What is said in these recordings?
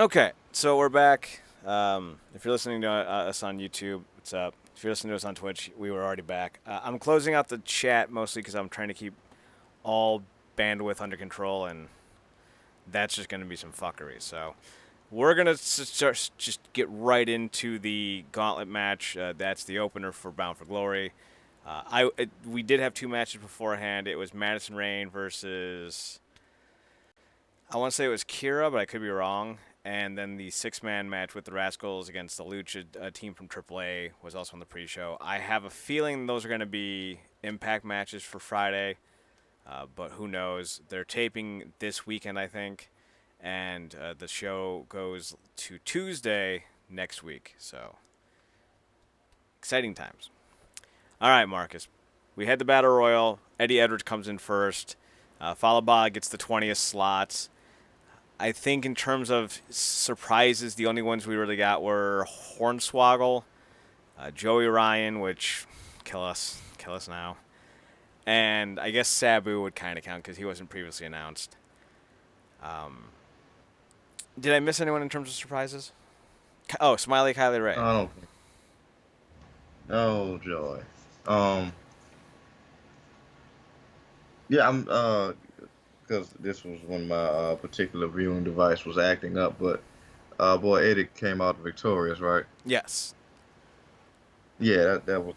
Okay, so we're back. If you're listening to us on YouTube, what's up? If you're listening to us on Twitch, we were already back. I'm closing out the chat mostly because I'm trying to keep all bandwidth under control, and that's just going to be some fuckery. So we're going to just get right into the gauntlet match. That's the opener for Bound for Glory. We did have two matches beforehand. It was Madison Rain versus, I want to say it was Kira, but I could be wrong. And then the six-man match with the Rascals against the Lucha team from AAA was also on the pre-show. I have a feeling those are going to be Impact matches for Friday, but who knows? They're taping this weekend, I think, and the show goes to Tuesday next week. So, exciting times. All right, Marcus. We had the Battle Royal. Eddie Edwards comes in first. Falaba gets the 20th slots. I think in terms of surprises, the only ones we really got were Hornswoggle, Joey Ryan, which kill us now, and I guess Sabu would kind of count because he wasn't previously announced. Did I miss anyone in terms of surprises? Oh, Smiley Kylie Ray. I don't think. Oh joy. Um. Yeah, I'm. Because this was when my particular viewing device was acting up, but boy, Eddie came out victorious, right? Yes. Yeah, that was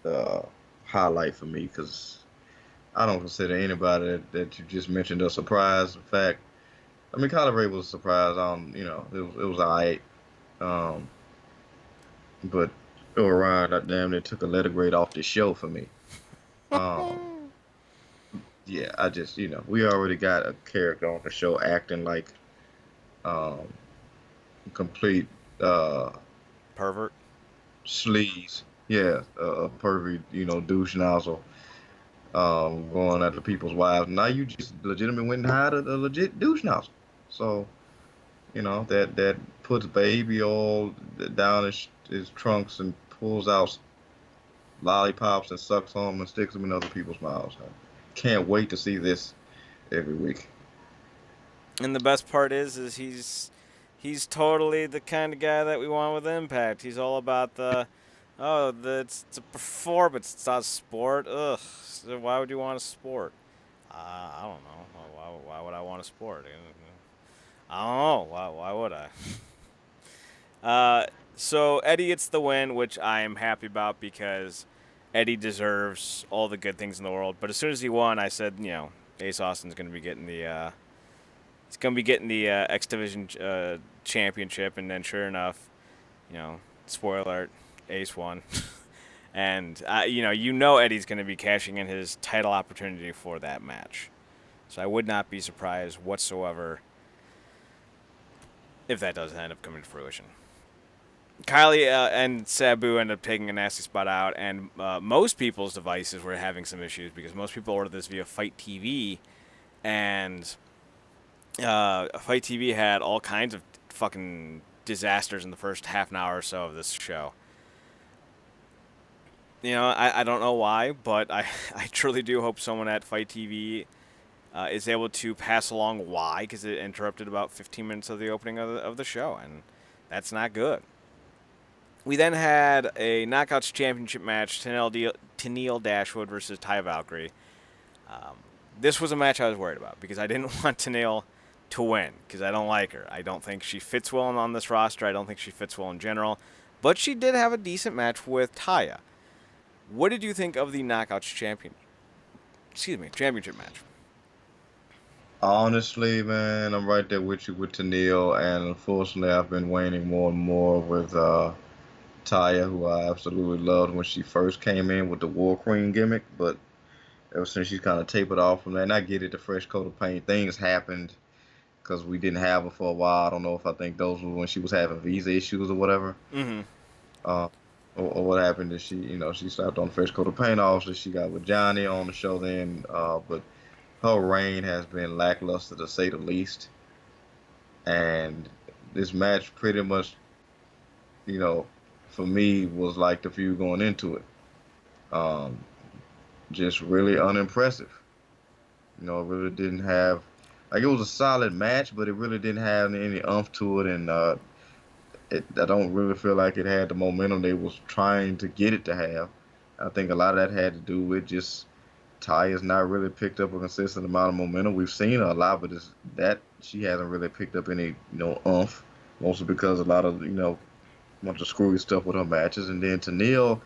the highlight for me because I don't consider anybody that you just mentioned a surprise. In fact, I mean, Kyler Ray was a surprise. It was alright. Um, but Orion, that damn, they took a letter grade off the show for me. Um, yeah, I just, we already got a character on the show acting like um complete Pervert. sleaze. Yeah, a pervy, douche nozzle, going after people's wives. Now you just legitimately went and hired a legit douche nozzle. So, that puts baby oil down his trunks and pulls out lollipops and sucks on them and sticks them in other people's mouths. I can't wait to see this every week. And the best part is he's totally the kind of guy that we want with Impact. He's all about it's a performance. It's not a sport. Ugh. So why would you want a sport? I don't know. Why would I want a sport? I don't know. Why would I? So Eddie gets the win, which I am happy about because Eddie deserves all the good things in the world. But as soon as he won, I said, Ace Austin's going to be getting the X Division championship, and then sure enough, spoiler alert, Ace won, and Eddie's going to be cashing in his title opportunity for that match, so I would not be surprised whatsoever if that does end up coming to fruition. Kylie and Sabu end up taking a nasty spot out, and most people's devices were having some issues because most people ordered this via Fight TV, and Fight TV had all kinds of fucking disasters in the first half an hour or so of this show. I don't know why, but I truly do hope someone at Fight TV is able to pass along why, because it interrupted about 15 minutes of the opening of the show, and that's not good. We then had a Knockouts Championship match, Tennille Dashwood versus Ty Valkyrie. This was a match I was worried about because I didn't want Tennille to win because I don't like her. I don't think she fits well on this roster. I don't think she fits well in general. But she did have a decent match with Taya. What did you think of the Knockouts championship match? Honestly, man, I'm right there with you with Tennille, and unfortunately, I've been waning more and more with Taya, who I absolutely loved when she first came in with the War Queen gimmick, but ever since she's kind of tapered off from that, and I get it, the fresh coat of paint, things happened because we didn't have her for a while. I don't know if I think those were when she was having visa issues or whatever. Mm-hmm. Uh, or what happened is she slapped on fresh coat of paint off, so she got with Johnny on the show then. But her reign has been lackluster to say the least. And this match pretty much, you know, for me was like the feud going into it. Um, just really unimpressive. Really didn't have Like it was a solid match, but it really didn't have any umph to it, and I don't really feel like it had the momentum they was trying to get it to have. I think a lot of that had to do with just Ty has not really picked up a consistent amount of momentum. We've seen her a lot, but it's that she hasn't really picked up any, umph. Mostly because a lot of, bunch of screwy stuff with her matches. And then Tennille,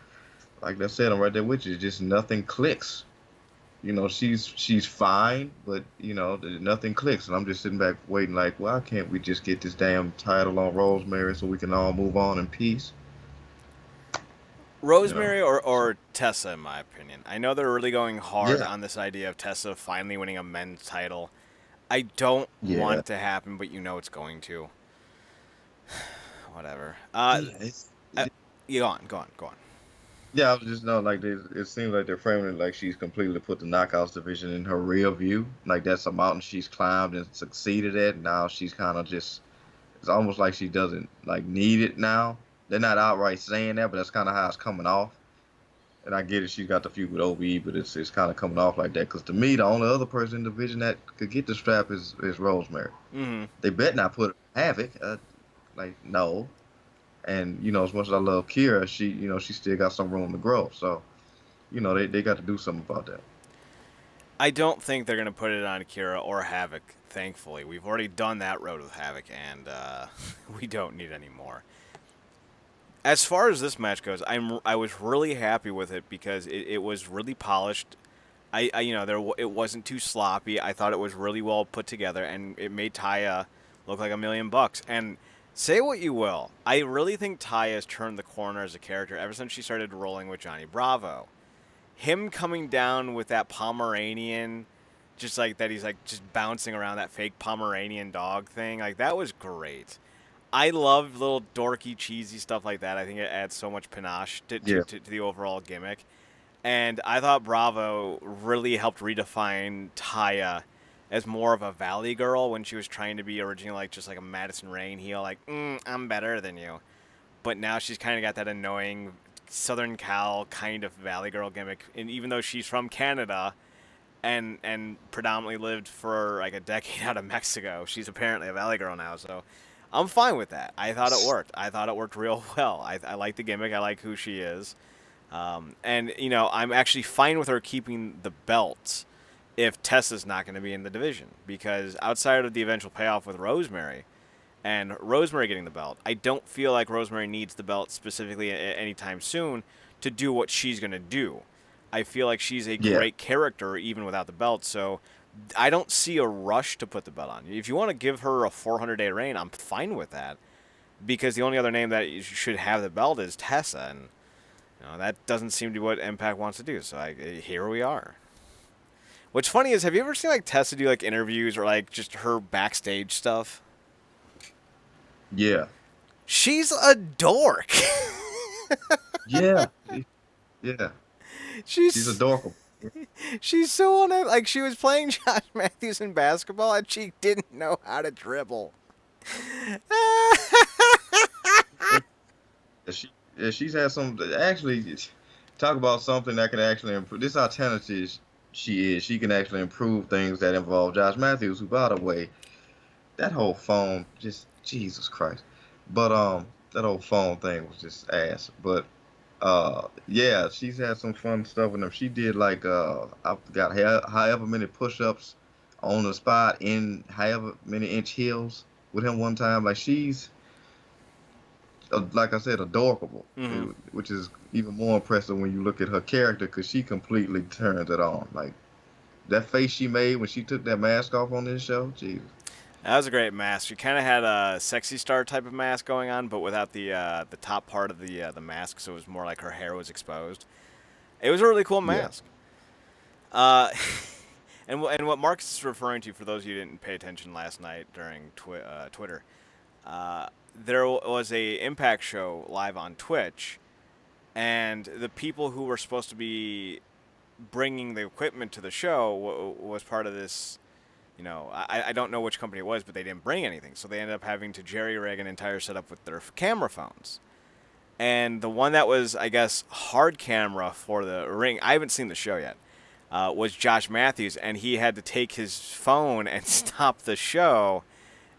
like I said, I'm right there with you. Just nothing clicks. She's fine, but nothing clicks. And I'm just sitting back waiting, like, why can't we just get this damn title on Rosemary so we can all move on in peace? You know. Rosemary So or Tessa, in my opinion. I know they're really going hard yeah, on this idea of Tessa finally winning a men's title. I don't want yeah, it to happen, but you know it's going to. Whatever. yeah. Uh you go on, go on, go on. Yeah, I was just know like it seems like they're framing it like she's completely put the knockouts division in her rear view. Like that's a mountain she's climbed and succeeded at. Now she's kind of just it's almost like she doesn't like need it now. They're not outright saying that, but that's kind of how it's coming off. And I get it, she's got the feud with OVE, but it's kind of coming off like that. Because to me, the only other person in the division that could get the strap is Rosemary. Mm-hmm. They bet not put Havoc. Like no. And as much as I love Kira, she still got some room to grow. So they got to do something about that. I don't think they're gonna put it on Kira or Havoc. Thankfully, we've already done that road with Havoc, and we don't need any more. As far as this match goes, I was really happy with it because it was really polished. It wasn't too sloppy. I thought it was really well put together, and it made Taya look like $1,000,000. And say what you will, I really think Taya has turned the corner as a character ever since she started rolling with Johnny Bravo. Him coming down with that Pomeranian, just like that, he's like just bouncing around that fake Pomeranian dog thing. Like that was great. I love little dorky, cheesy stuff like that. I think it adds so much panache Yeah, to the overall gimmick. And I thought Bravo really helped redefine Taya as more of a Valley girl when she was trying to be originally like just like a Madison Rain heel, like I'm better than you. But now she's kind of got that annoying Southern Cal kind of Valley girl gimmick. And even though she's from Canada and predominantly lived for like a decade out of Mexico, she's apparently a Valley girl now. So I'm fine with that. I thought it worked. I thought it worked real well. I like the gimmick. I like who she is. And I'm actually fine with her keeping the belt if Tessa's not going to be in the division because outside of the eventual payoff with Rosemary and Rosemary getting the belt, I don't feel like Rosemary needs the belt specifically anytime soon to do what she's going to do. I feel like she's a yeah, great character even without the belt, so I don't see a rush to put the belt on. If you want to give her a 400-day reign, I'm fine with that because the only other name that should have the belt is Tessa, and that doesn't seem to be what Impact wants to do. So here we are. What's funny is, have you ever seen like Tessa do like interviews or like just her backstage stuff? yeah, She's a dork. yeah, yeah. She's she's adorable. she's so like she was playing Josh Matthews in basketball and she didn't know how to dribble. She's had some actually talk about something that can actually improve. This is how talented she is. She can actually improve things that involve Josh Matthews, who, by the way, that whole phone just Jesus Christ. But that whole phone thing was just ass. But yeah, she's had some fun stuff with them. She did like I forgot however many push-ups on the spot in however many inch heels with him one time. Like she's like I said, adorable, hmm which is even more impressive when you look at her character because she completely turns it on. Like that face she made when she took that mask off on this show, Jesus. That was a great mask. She kind of had a sexy star type of mask going on, but without the top part of the mask, so it was more like her hair was exposed. It was a really cool Yeah, mask. And what Marcus is referring to, for those of you who didn't pay attention last night during Twitter, there was a Impact show live on Twitch, and the people who were supposed to be bringing the equipment to the show was part of this. I don't know which company it was, but they didn't bring anything, so they ended up having to jerry rig an entire setup with their camera phones. And the one that was, I guess, hard camera for the ring, I haven't seen the show yet. was Josh Matthews, and he had to take his phone and stop the show.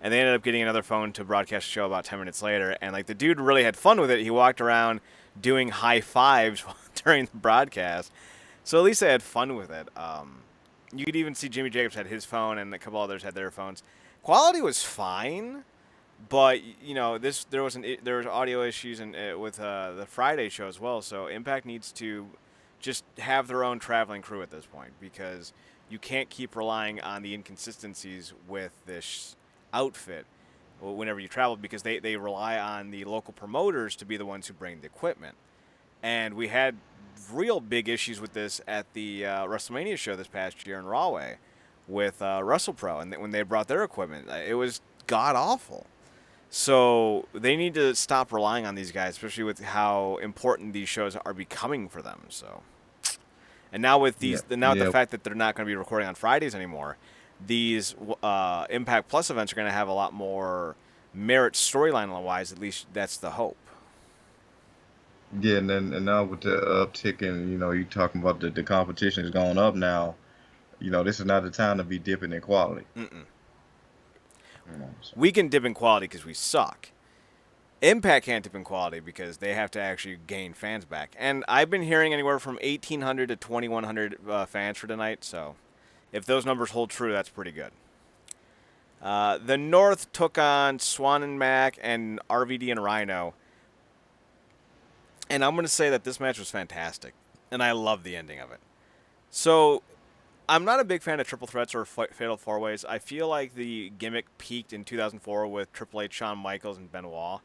And they ended up getting another phone to broadcast the show about 10 minutes later. And like the dude really had fun with it. He walked around doing high fives during the broadcast. So at least they had fun with it. You could even see Jimmy Jacobs had his phone, and a couple others had their phones. Quality was fine, but there was audio issues with the Friday show as well. So Impact needs to just have their own traveling crew at this point, because you can't keep relying on the inconsistencies with this outfit whenever you travel, because they rely on the local promoters to be the ones who bring the equipment. And we had real big issues with this at the WrestleMania show this past year in Rahway with WrestlePro, and when they brought their equipment, it was god awful. So they need to stop relying on these guys, especially with how important these shows are becoming for them. So, and now with the fact that they're not going to be recording on Fridays anymore, these Impact Plus events are going to have a lot more merit storyline-wise. At least that's the hope. Yeah, and now with the uptick in, you talking about the competition is going up now. This is not the time to be dipping in quality. Mm-mm. We can dip in quality because we suck. Impact can't dip in quality because they have to actually gain fans back. And I've been hearing anywhere from 1,800 to 2,100 fans for tonight. So if those numbers hold true, that's pretty good. The North took on Swan and Mac and RVD and Rhino. And I'm going to say that this match was fantastic. And I love the ending of it. So I'm not a big fan of triple threats or fatal four ways. I feel like the gimmick peaked in 2004 with Triple H, Shawn Michaels, and Benoit.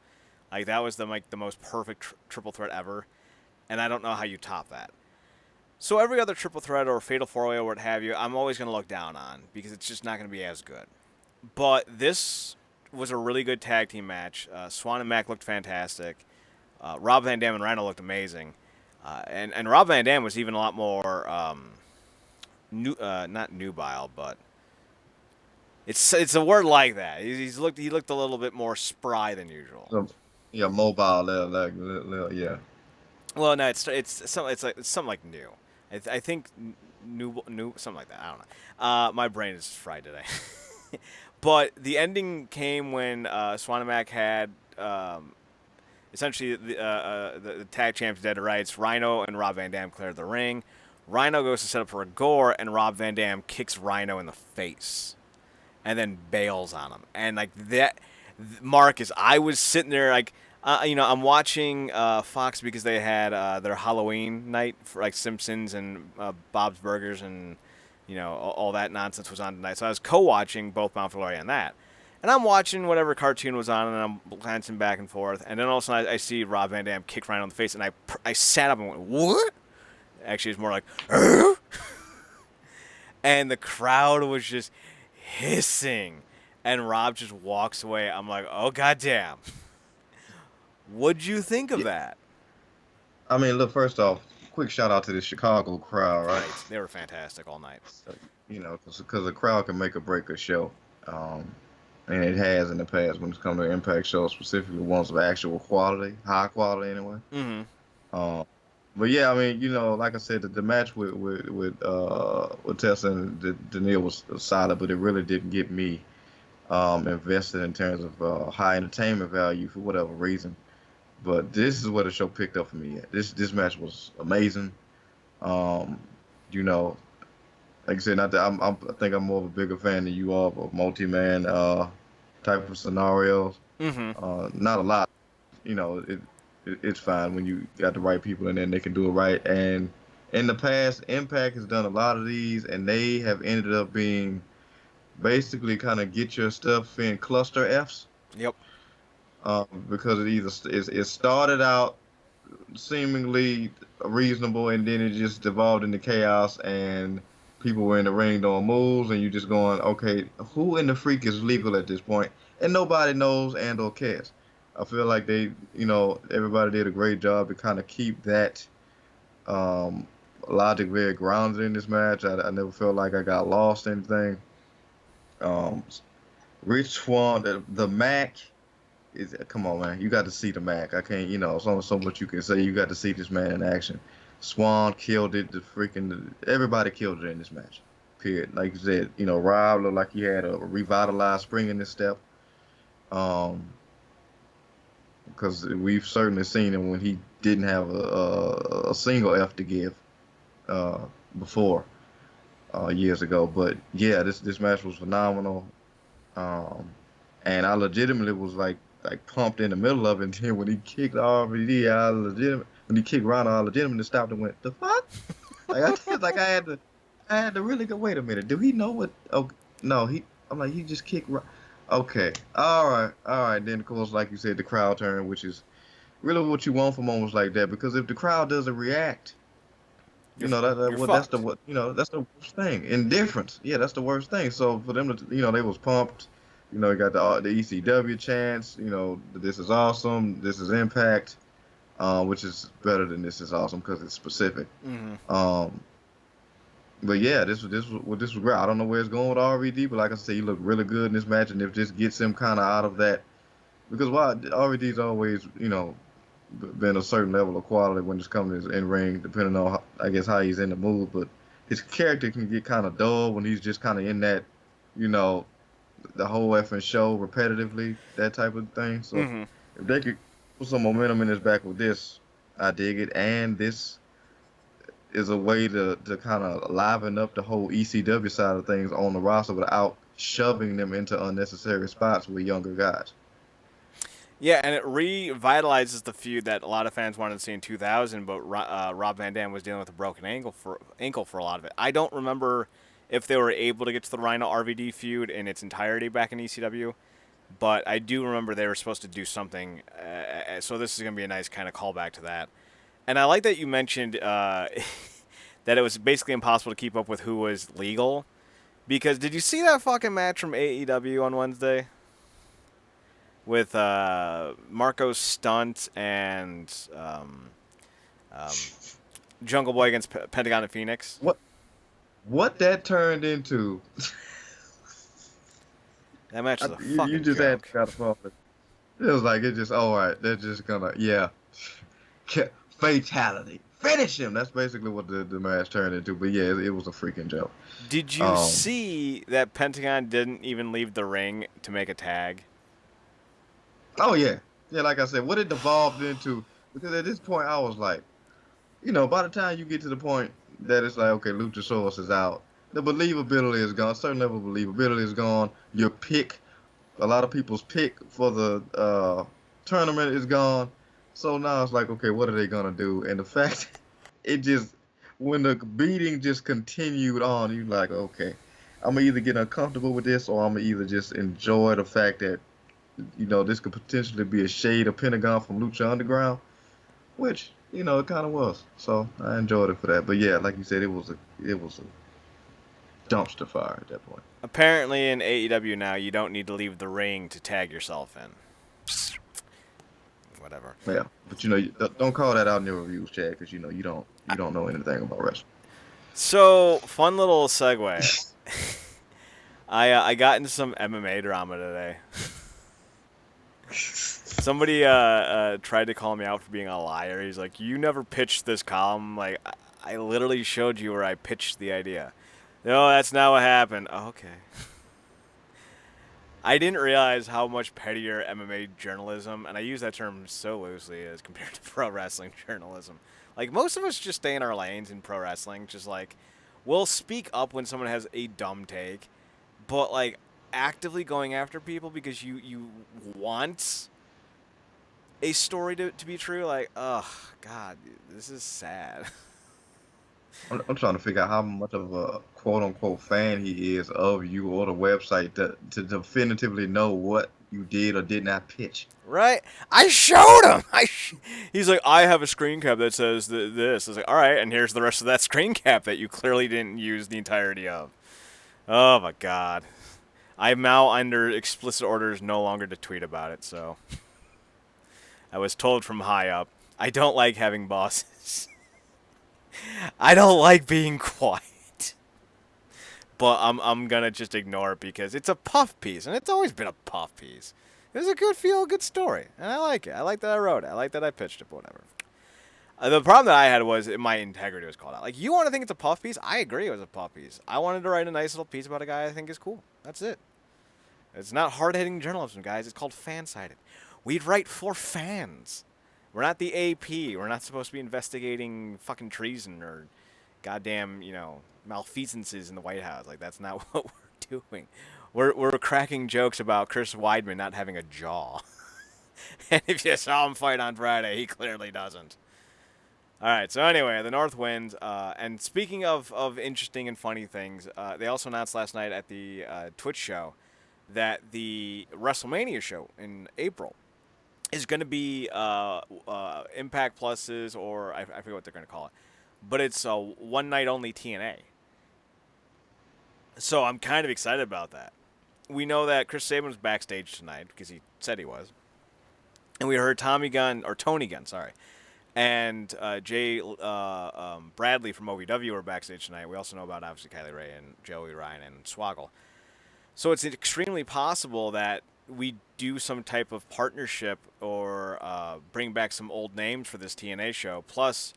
Like that was the most perfect triple threat ever, and I don't know how you top that. So every other triple threat or fatal four way or what have you, I'm always going to look down on because it's just not going to be as good. But this was a really good tag team match. Swan and Mac looked fantastic. Rob Van Dam and Rhino looked amazing, and Rob Van Dam was even a lot more. Not nubile, but it's a word like that. He looked a little bit more spry than usual. So, yeah, mobile, yeah. Well, no, it's something like new. I think new something like that. I don't know. My brain is fried today. But the ending came when Swan and Mac had essentially the tag champs dead to rights. Rhino and Rob Van Dam cleared the ring. Rhino goes to set up for a gore, and Rob Van Dam kicks Rhino in the face and then bails on him. And like that, Marcus, I was sitting there like, I'm watching Fox because they had their Halloween night for like Simpsons and Bob's Burgers and all that nonsense was on tonight. So I was co-watching both Bound for Glory and that. And I'm watching whatever cartoon was on, and I'm glancing back and forth. And then all of a sudden I see Rob Van Dam kick Rhino in the face, and I sat up and went, what? Actually, it's more like, and the crowd was just hissing, and Rob just walks away. I'm like, oh goddamn! What'd you think of that? I mean, look, first off, quick shout out to the Chicago crowd, right? They were fantastic all night. Because the crowd can make or break a show, and it has in the past when it's come to Impact shows, specifically ones of actual quality, high quality anyway. Mm-hmm. But yeah, I mean, like I said, the match with Tessa and Danielle was solid, but it really didn't get me invested in terms of high entertainment value for whatever reason. But this is where the show picked up for me. This match was amazing. Like I said, I think I'm more of a bigger fan than you are of multi-man type of scenarios. Mm-hmm. Not a lot. It's fine when you got the right people in there and they can do it right. And in the past, Impact has done a lot of these, and they have ended up being basically kind of get your stuff in cluster Fs. Yep. Because it started out seemingly reasonable, and then it just devolved into chaos, and people were in the ring doing moves, and you just going, okay, who in the freak is legal at this point? And nobody knows and or cares. I feel like they, everybody did a great job to kind of keep that logic very grounded in this match. I never felt like I got lost in anything. Rich Swann, the Mac, come on, man. You got to see the Mac. I can't, it's only so much you can say. You got to see this man in action. Swan killed it. Everybody killed it in this match. Period. Like you said, Rob looked like he had a revitalized spring in his step. Um, because we've certainly seen him when he didn't have a single F to give uh, before years ago. But yeah, this match was phenomenal. Um, and I legitimately was like pumped in the middle of it. And then when he kicked RVD, when he kicked Ronda, I legitimately stopped and went, "The fuck?" Like I had to really go. Wait a minute, do he know what? Oh no, I'm like he just kicked. Okay, all right. Then of course, like you said, the crowd turned, which is really what you want for moments like that. Because if the crowd doesn't react, You're you're that's fucked. that's the worst thing. Indifference, yeah, that's the worst thing. So for them to, they was pumped. You got the ECW chants. This is awesome. This is Impact, which is better than this is awesome because it's specific. Mm-hmm. Um, but yeah, this was great. I don't know where it's going with RVD, but like I said, he looked really good in this match, and if this gets him kind of out of that, because why RVD's always been a certain level of quality when it's coming to in ring, depending on I guess how he's in the mood. But his character can get kind of dull when he's just kind of in that, you know, the whole effing show repetitively, that type of thing. So Mm-hmm. if they could put some momentum in his back with this, I dig it. And this is a way to kind of liven up the whole ECW side of things on the roster without shoving them into unnecessary spots with younger guys. Yeah, and it revitalizes the feud that a lot of fans wanted to see in 2000, but Rob Van Dam was dealing with a broken ankle for a lot of it. I don't remember if they were able to get to the Rhino RVD feud in its entirety back in ECW, but I do remember they were supposed to do something. So this is going to be a nice kind of callback to that. And I like that you mentioned that it was basically impossible to keep up with who was legal. Because did you see that fucking match from AEW on Wednesday? With Marco Stunt and um, Jungle Boy against Pentagon and Phoenix. What what that turned into, That match is a you fucking just had joke. to kind of it. It was like it just all right. They're just gonna fatality, finish him. That's basically what the match turned into. But yeah, it was a freaking joke. Did you Um, see that Pentagon didn't even leave the ring to make a tag? oh yeah, yeah. Like I said, what it devolved into, because at this point I was like, by the time you get to the point that it's like, okay, Luchasaurus is out, the believability is gone. A certain level of believability is gone. Your pick, a lot of people's pick for the tournament is gone. So now it's like, okay, what are they gonna do? And the fact, it just, when the beating just continued on, you like, okay, I'm gonna either get uncomfortable with this, or I'm gonna either just enjoy the fact that this could potentially be a shade of Pentagon from Lucha Underground, which it kind of was. So I enjoyed it for that. But yeah, like you said, it was a dumpster fire at that point. Apparently, in AEW now, you don't need to leave the ring to tag yourself in. Whatever. Yeah, but don't call that out in your reviews, Chad, because you don't know anything about wrestling. So, fun little segue. I got into some MMA drama today. Somebody tried to call me out for being a liar. He's like, "You never pitched this column." Like, I literally showed you where I pitched the idea. No, that's not what happened. Oh, okay. I didn't realize how much pettier MMA journalism, and I use that term so loosely as compared to pro wrestling journalism. Like, most of us just stay in our lanes in pro wrestling, just like, we'll speak up when someone has a dumb take, but like, actively going after people because you want a story to be true, like, oh, God, this is sad. I'm trying to figure out how much of a quote unquote fan he is of you or the website to definitively know what you did or did not pitch. Right? I showed him. He's like, I have a screen cap that says this. I was like, all right, and here's the rest of that screen cap that you clearly didn't use the entirety of. Oh my God. I'm now under explicit orders no longer to tweet about it, so I was told from high up, I don't like having bosses. I don't like being quiet. But I'm gonna just ignore it because it's a puff piece, and it's always been a puff piece. It was a good feel, good story, and I like it. I like that I wrote it. I like that I pitched it, but whatever. The problem that I had was my integrity was called out. Like, you want to think it's a puff piece? I agree it was a puff piece. I wanted to write a nice little piece about a guy I think is cool. That's it. It's not hard-hitting journalism, guys. It's called fan-sided. We'd write for fans. We're not the AP. We're not supposed to be investigating fucking treason or goddamn, malfeasances in the White House. Like, that's not what we're doing. We're cracking jokes about Chris Weidman not having a jaw. And if you saw him fight on Friday, he clearly doesn't. All right, so anyway, the North wins. And speaking of interesting and funny things, they also announced last night at the Twitch show that the WrestleMania show in April is going to be Impact Pluses, or I forget what they're going to call it, but it's a one night only TNA. So I'm kind of excited about that. We know that Chris Sabin was backstage tonight because he said he was, and we heard Tony Gunn, sorry, and Jay Bradley from OVW were backstage tonight. We also know about obviously Kylie Ray and Joey Ryan and Swoggle. So it's extremely possible that we do some type of partnership or bring back some old names for this TNA show. Plus,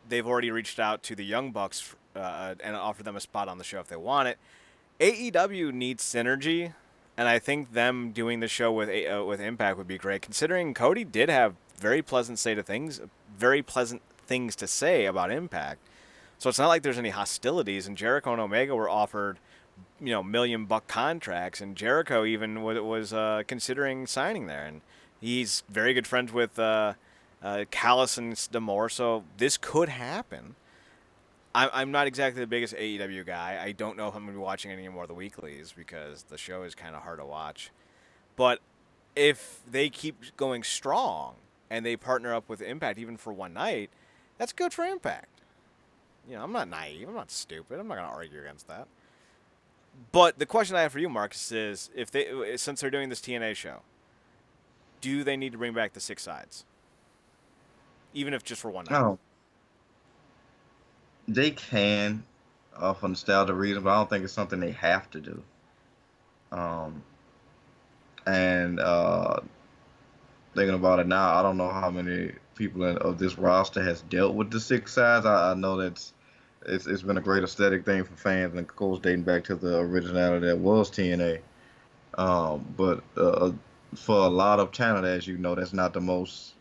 they've already reached out to the Young Bucks and offered them a spot on the show if they want it. AEW needs synergy, and I think them doing the show with Impact would be great, considering Cody did have very pleasant things to say about Impact. So it's not like there's any hostilities, and Jericho and Omega were offered $1 million contracts, and Jericho even was considering signing there, and he's very good friends with Callis and D'Amore, so this could happen. I'm not exactly the biggest AEW guy. I don't know if I'm going to be watching any more of the weeklies because the show is kind of hard to watch. But if they keep going strong and they partner up with Impact even for one night, that's good for Impact. I'm not naive. I'm not stupid. I'm not going to argue against that. But the question I have for you, Marcus, is since they're doing this TNA show, do they need to bring back the 6 sides? Even if just for one night? No, they can, for nostalgia reasons, but I don't think it's something they have to do. And thinking about it now, I don't know how many people of this roster has dealt with the 6 sides. I know that it's been a great aesthetic thing for fans, and of course dating back to the originality that was TNA. But for a lot of talent, as you know, that's not the most.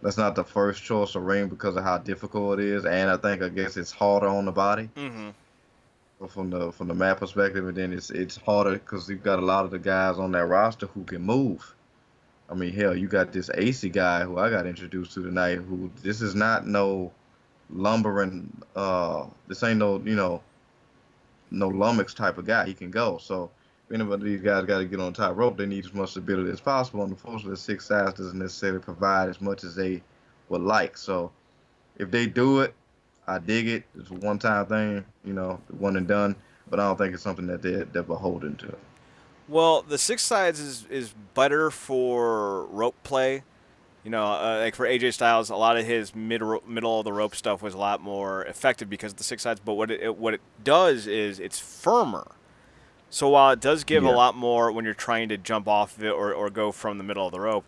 That's not the first choice of ring because of how difficult it is, and I guess it's harder on the body. Mm-hmm. From the map perspective, and then it's harder because you've got a lot of the guys on that roster who can move. I mean, hell, you got this AC guy who I got introduced to tonight. Who this is not no lumbering. This ain't no no lummox type of guy. He can go. So if anybody of these guys got to get on top rope, they need as much stability as possible. And unfortunately, 6 sides doesn't necessarily provide as much as they would like. So if they do it, I dig it. It's a one-time thing, one and done. But I don't think it's something that they're beholden to. Well, the 6 sides is better for rope play. Like for AJ Styles, a lot of his middle of the rope stuff was a lot more effective because of the 6 sides. But what it does is it's firmer. So while it does give a lot more when you're trying to jump off of it or go from the middle of the rope,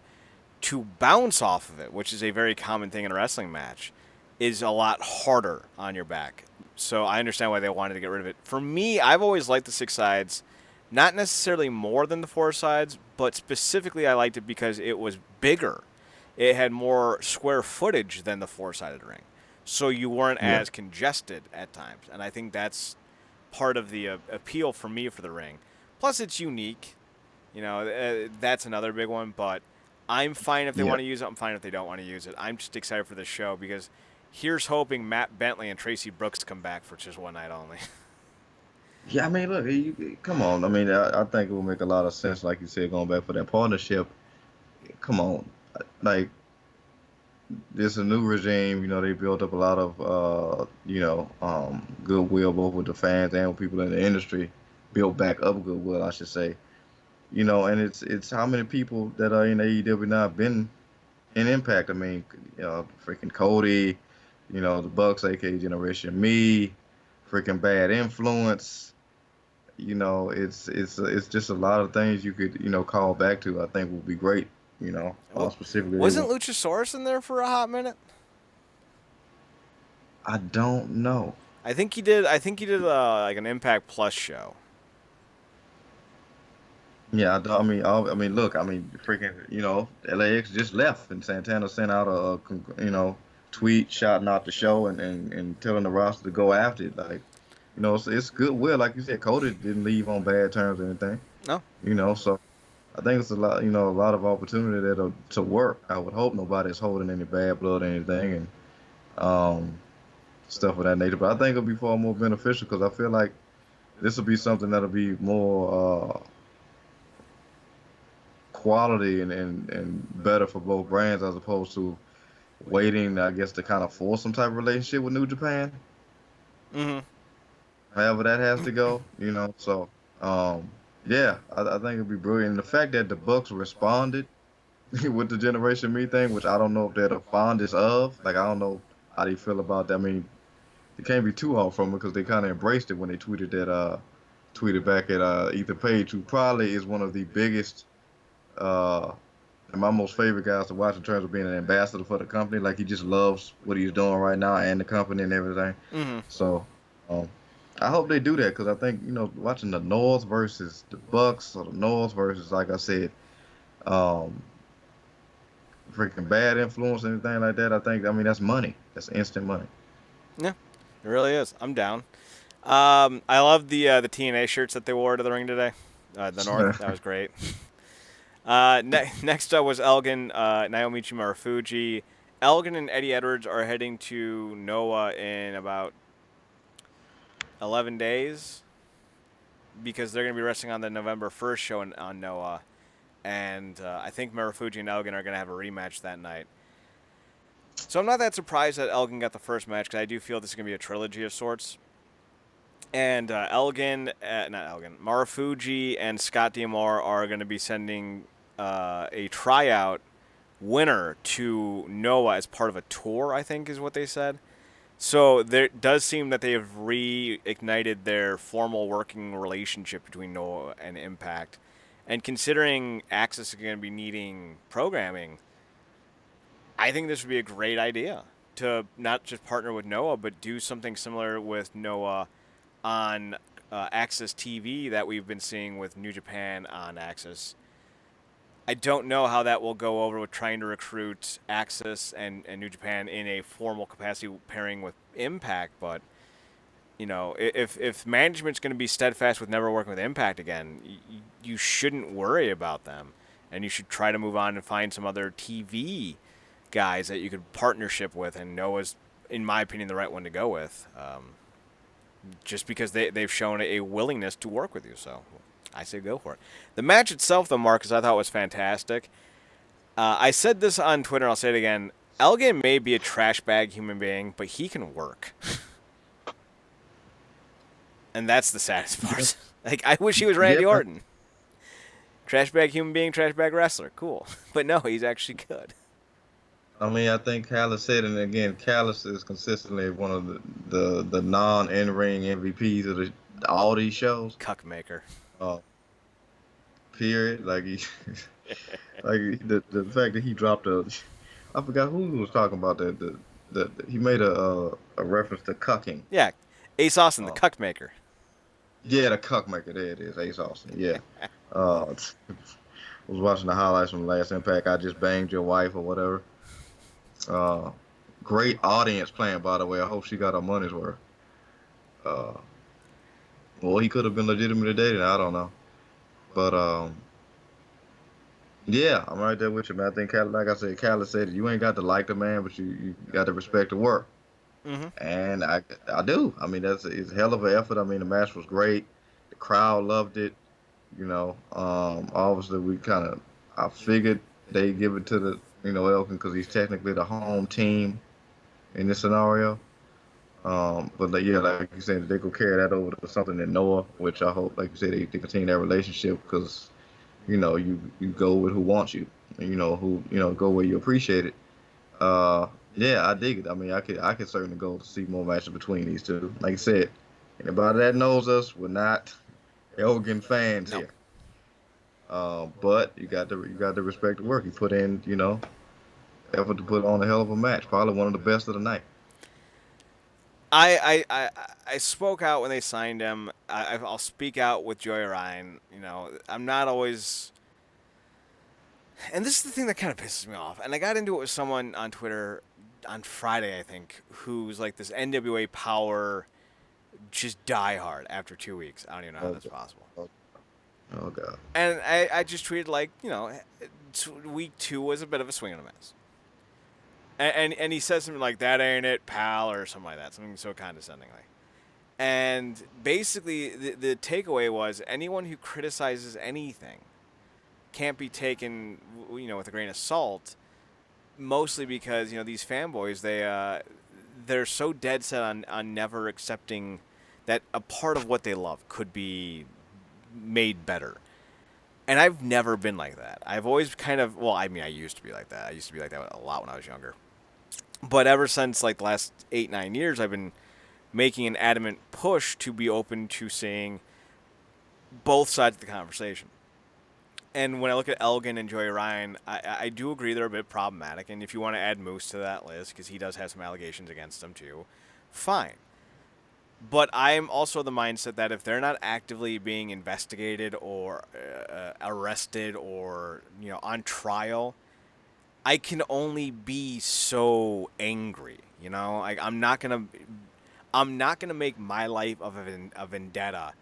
to bounce off of it, which is a very common thing in a wrestling match, is a lot harder on your back. So I understand why they wanted to get rid of it. For me, I've always liked the 6 sides, not necessarily more than the 4 sides, but specifically I liked it because it was bigger. It had more square footage than the 4-sided ring. So you weren't as congested at times. And I think that's part of the appeal for me for the ring. Plus, it's unique. That's another big one. But I'm fine if they want to use it. I'm fine if they don't want to use it. I'm just excited for this show because here's hoping Matt Bentley and Tracy Brooks come back for just one night only. Yeah, I mean, look, come on. I mean, I think it will make a lot of sense, like you said, going back for that partnership. Come on. Like, this is a new regime. They built up a lot of, goodwill both with the fans and with people in the industry. Built back up goodwill, I should say. And it's how many people that are in AEW now have been in Impact. I mean, freaking Cody, the Bucks, aka Generation Me, freaking Bad Influence. It's just a lot of things you could call back to. I think would be great. Specifically they Wasn't want. Luchasaurus in there for a hot minute? I don't know. I think he did. I think he did like an Impact Plus show. Yeah, look, freaking, LAX just left, and Santana sent out tweet shouting out the show and telling the roster to go after it. Like, it's goodwill. Like you said, Cody didn't leave on bad terms or anything. No. So I think it's a lot, a lot of opportunity there to work. I would hope nobody's holding any bad blood or anything, and stuff of that nature. But I think it'll be far more beneficial because I feel like this will be something that'll be more quality and better for both brands as opposed to waiting, I guess, to kind of force some type of relationship with New Japan. Mm-hmm. However that has to go, So, yeah, I think it'd be brilliant. And the fact that the Bucks responded with the Generation Me thing, which I don't know if they're the fondest of. Like, I don't know how they feel about that. I mean, it can't be too hard from them because they kind of embraced it when they tweeted back at Ethan Page, who probably is one of the biggest and my most favorite guys to watch in terms of being an ambassador for the company. Like, he just loves what he's doing right now and the company and everything. Mm-hmm. So, I hope they do that because I think watching the North versus the Bucks or the North versus, like I said, freaking bad influence and anything like that. That's money. That's instant money. Yeah, it really is. I'm down. I love the TNA shirts that they wore to the ring today. The North, that was great. Next up was Elgin, Naomichi Marufuji. Elgin and Eddie Edwards are heading to Noah in about 11 days because they're going to be wrestling on the November 1st show on Noah. And I think Marufuji and Elgin are going to have a rematch that night. So I'm not that surprised that Elgin got the first match because I do feel this is going to be a trilogy of sorts. And Marufuji and Scott D'Amore are going to be sending a tryout winner to Noah as part of a tour, I think is what they said. So there does seem that they have reignited their formal working relationship between Noah and Impact. And considering Axis is going to be needing programming, I think this would be a great idea to not just partner with Noah, but do something similar with Noah on Axis TV that we've been seeing with New Japan on Axis. I don't know how that will go over with trying to recruit Axis and New Japan in a formal capacity pairing with Impact, but if management's going to be steadfast with never working with Impact again, you shouldn't worry about them, and you should try to move on and find some other TV guys that you could partnership with, and Noah's, in my opinion, the right one to go with, just because they've shown a willingness to work with you, so I say go for it. The match itself, though, Marcus, I thought was fantastic. I said this on Twitter, and I'll say it again. Elgin may be a trash bag human being, but he can work. And that's the saddest part. Like, I wish he was Randy Orton. Trash bag human being, trash bag wrestler. Cool. But no, he's actually good. I think Callis said, and again, Callis is consistently one of the non-in-ring MVPs of all these shows. Cuckmaker. Period. Like, the fact that he dropped I forgot who was talking about that. He made a reference to cucking. Yeah, Ace Austin, the Cuckmaker. Yeah, the Cuckmaker. There it is, Ace Austin. Yeah. Was watching the highlights from the last Impact. I just banged your wife or whatever. Great audience playing, by the way. I hope she got her money's worth. Well, he could have been legitimately dating. I don't know. But yeah, I'm right there with you, man. I think, like I said, Callis said it. You ain't got to like the man, but you got to respect the work. Mm-hmm. And I do. I mean, it's a hell of an effort. I mean, the match was great. The crowd loved it. Obviously I figured they give it to the Elkin because he's technically the home team in this scenario. But yeah, like you said, they could carry that over to something in Noah, which I hope, like you said, they continue that relationship because you go with who wants you, who go where you appreciate it. Yeah, I dig it. I mean, I could certainly go to see more matches between these two. Like I said, anybody that knows us, we're not Elgin fans here. But you got to respect the work. He put in, effort to put on a hell of a match. Probably one of the best of the night. I spoke out when they signed him. I'll speak out with Joey Ryan. I'm not always. And this is the thing that kind of pisses me off. And I got into it with someone on Twitter on Friday, I think, who's like this NWA Power just die hard after 2 weeks. I don't even know how Oh, that's possible. God. Oh, God. And I just tweeted like, week 2 was a bit of a swing and a miss. And he says something like, that ain't it, pal, or something like that, something so condescendingly. And basically, the takeaway was anyone who criticizes anything can't be taken, with a grain of salt. Mostly because these fanboys, they're so dead set on never accepting that a part of what they love could be made better. And I've never been like that. I've always kind of, well, I mean, I used to be like that. I used to be like that a lot when I was younger. But ever since like the last 8-9 years, I've been making an adamant push to be open to seeing both sides of the conversation. And when I look at Elgin and Joey Ryan, I do agree they're a bit problematic. And if you want to add Moose to that list, because he does have some allegations against him too, fine. But I'm also the mindset that if they're not actively being investigated or arrested or on trial, I can only be so angry. I'm not gonna make my life of a vendetta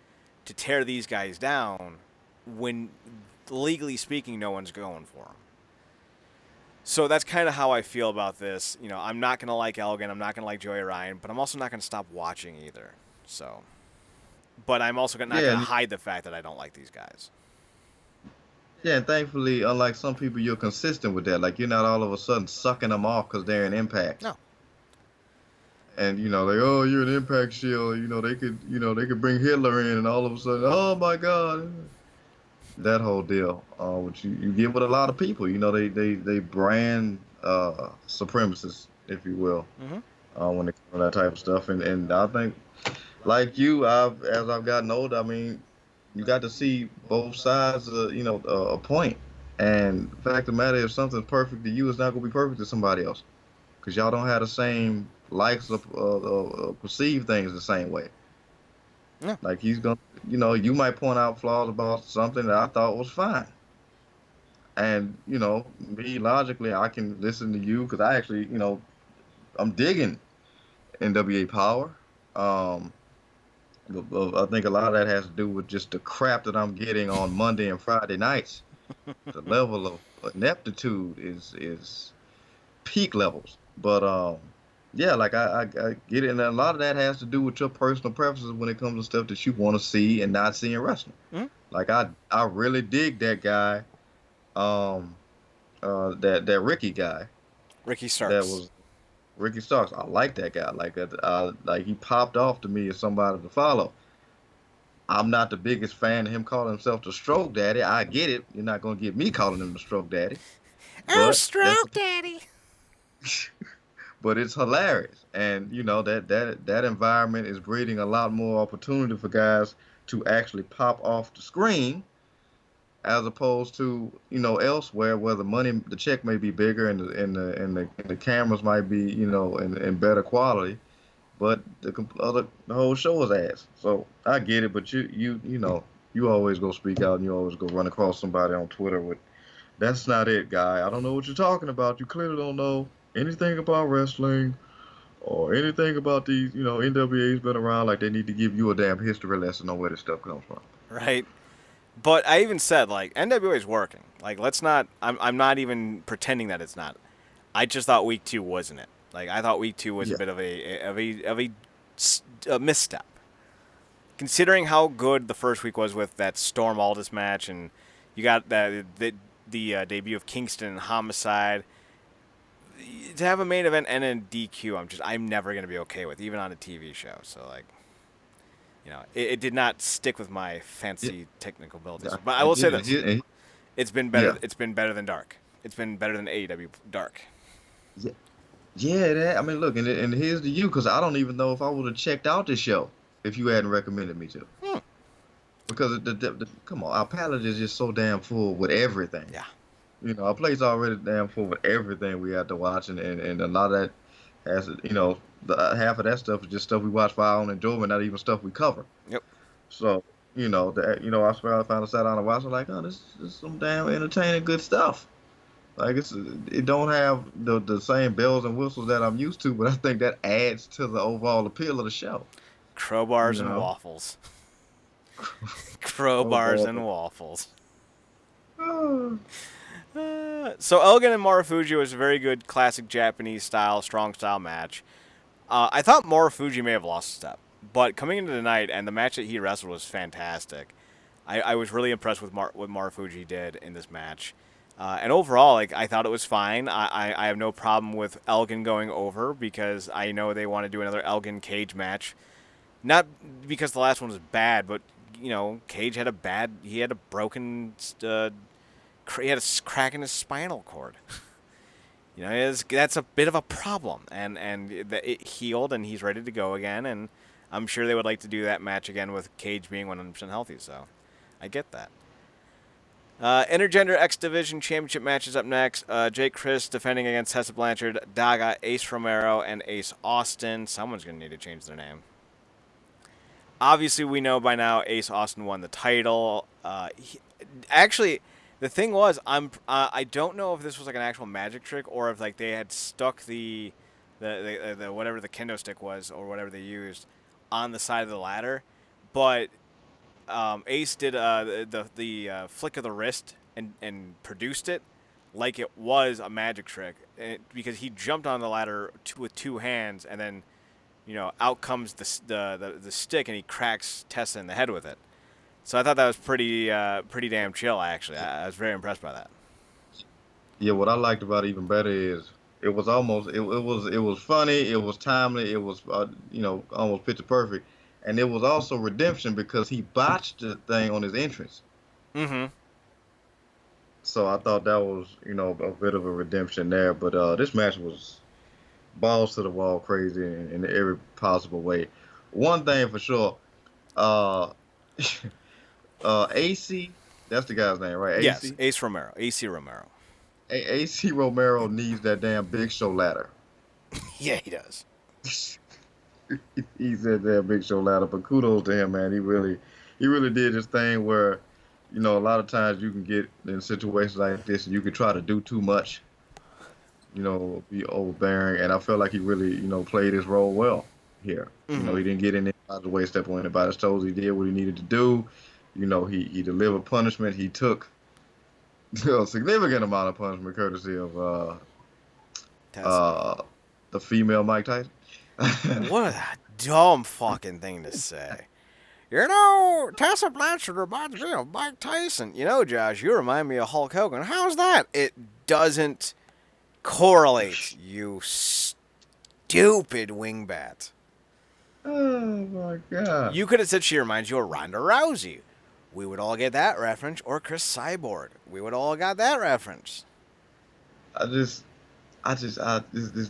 to tear these guys down when legally speaking, no one's going for them. So that's kind of how I feel about this. I'm not going to like Elgin. I'm not going to like Joey Ryan, but I'm also not going to stop watching either. So, but I'm also not going Yeah, to and, hide the fact that I don't like these guys. yeah, and thankfully, unlike some people, you're consistent with that. Like you're not all of a sudden sucking them off because they're in Impact. No. And like, oh, you're an Impact shield. They could bring Hitler in, and all of a sudden, oh my God, that whole deal. Which you get with a lot of people. They brand supremacists, if you will, Mm-hmm. when it comes to that type of stuff. And I think, like you, as I've gotten older, I mean, you got to see both sides, a point. And the fact of the matter, if something's perfect to you, it's not gonna be perfect to somebody else, because y'all don't have the same likes of perceive things the same way. Yeah. Like he's gonna, you might point out flaws about something that I thought was fine. And me logically, I can listen to you because I actually, I'm digging NWA Power. Um, I think a lot of that has to do with just the crap that I'm getting on Monday and Friday nights. The level of ineptitude is peak levels. But yeah, like I get it, and a lot of that has to do with your personal preferences when it comes to stuff that you want to see and not see in wrestling. Mm-hmm. Like I really dig that guy, um, that Ricky guy. Ricky That Starks. was Ricky Starks. I like that guy. Like he popped off to me as somebody to follow. I'm not the biggest fan of him calling himself the Stroke Daddy. I get it. You're not gonna get me calling him the Stroke Daddy, Oh, but that's stroke, daddy. but it's hilarious. And that environment is breeding a lot more opportunity for guys to actually pop off the screen, as opposed to elsewhere where the check may be bigger, and the cameras might be in better quality, but the whole show is ass. So I get it, but you always go speak out, and you always go run across somebody on Twitter with, "That's not it, guy. I don't know what you're talking about. You clearly don't know anything about wrestling or anything about these. NWA's been around, like they need to give you a damn history lesson on where this stuff comes from." Right. But I even said like NWA is working. Like let's not. I'm not even pretending that it's not. I just thought week 2 wasn't it. Like I thought week 2 was a Yeah. bit of a misstep. Considering how good the first week was with that Storm Aldis match, and you got the debut of Kingston and Homicide, to have a main event and a DQ, I'm never gonna be okay with, even on a TV show. So like, it did not stick with my Yeah, fancy technical abilities. I, But I I will say get it. this: it's been better. Yeah. It's been better than Dark. It's been better than AEW Dark. Yeah. Yeah, I mean, look, and here's to you, because I don't even know if I would have checked out this show if you hadn't recommended me to. Hmm. because come on, our palate is just so damn full with everything. Yeah. Our plate's already damn full with everything we have to watch, and a lot of that has, half of that stuff is just stuff we watch for our own enjoyment, not even stuff we cover. Yep. So, I swear I finally sat down and watched. I'm like, oh, this is some damn entertaining, good stuff. Like it don't have the same bells and whistles that I'm used to, but I think that adds to the overall appeal of the show. You Crowbars and know, waffles. Crowbars and waffles. So Elgin and Marufuji was a very good classic Japanese style, strong style match. I thought Marufuji may have lost a step, but coming into the night and the match that he wrestled was fantastic. I was really impressed with what Marufuji did in this match. And overall, I thought it was fine. I have no problem with Elgin going over because I know they want to do another Elgin Cage match. Not because the last one was bad, but Cage had he had a broken, he had a crack in his spinal cord. That's a bit of a problem, and it healed, and he's ready to go again, and I'm sure they would like to do that match again with Cage being 100% healthy, so I get that. Intergender X Division Championship match is up next. Jake Chris defending against Tessa Blanchard, Daga, Ace Romero, and Ace Austin. Someone's going to need to change their name. Obviously, we know by now Ace Austin won the title. Actually, the thing was, I don't know if this was like an actual magic trick or if they had stuck the whatever the kendo stick was or whatever they used on the side of the ladder, but Ace did the flick of the wrist and produced it like it was a magic trick because he jumped on the ladder with two hands and then out comes the stick and he cracks Tessa in the head with it. So I thought that was pretty damn chill. Actually, I was very impressed by that. Yeah, what I liked about it even better is it was it was funny, it was timely, it was almost picture perfect, and it was also redemption because he botched the thing on his entrance. Mm-hmm. So I thought that was a bit of a redemption there. But this match was balls to the wall crazy in every possible way. One thing for sure, uh, AC, that's the guy's name, right? Yes, AC. Ace Romero, AC Romero. AC Romero needs that damn Big Show ladder. Yeah, he does. He said that Big Show ladder, but kudos to him, man. He really did this thing where, a lot of times you can get in situations like this and you can try to do too much, be overbearing, and I felt like he really, played his role well here. Mm-hmm. He didn't get in the way, step on anybody's toes. He did what he needed to do. He delivered punishment. He took a significant amount of punishment courtesy of the female Mike Tyson. What a dumb fucking thing to say. Tessa Blanchard reminds me of Mike Tyson. Josh, you remind me of Hulk Hogan. How's that? It doesn't correlate, you stupid wingbat. Oh my god. You could have said she reminds you of Ronda Rousey. We would all get that reference. Or Chris Cyborg. We would all got that reference. This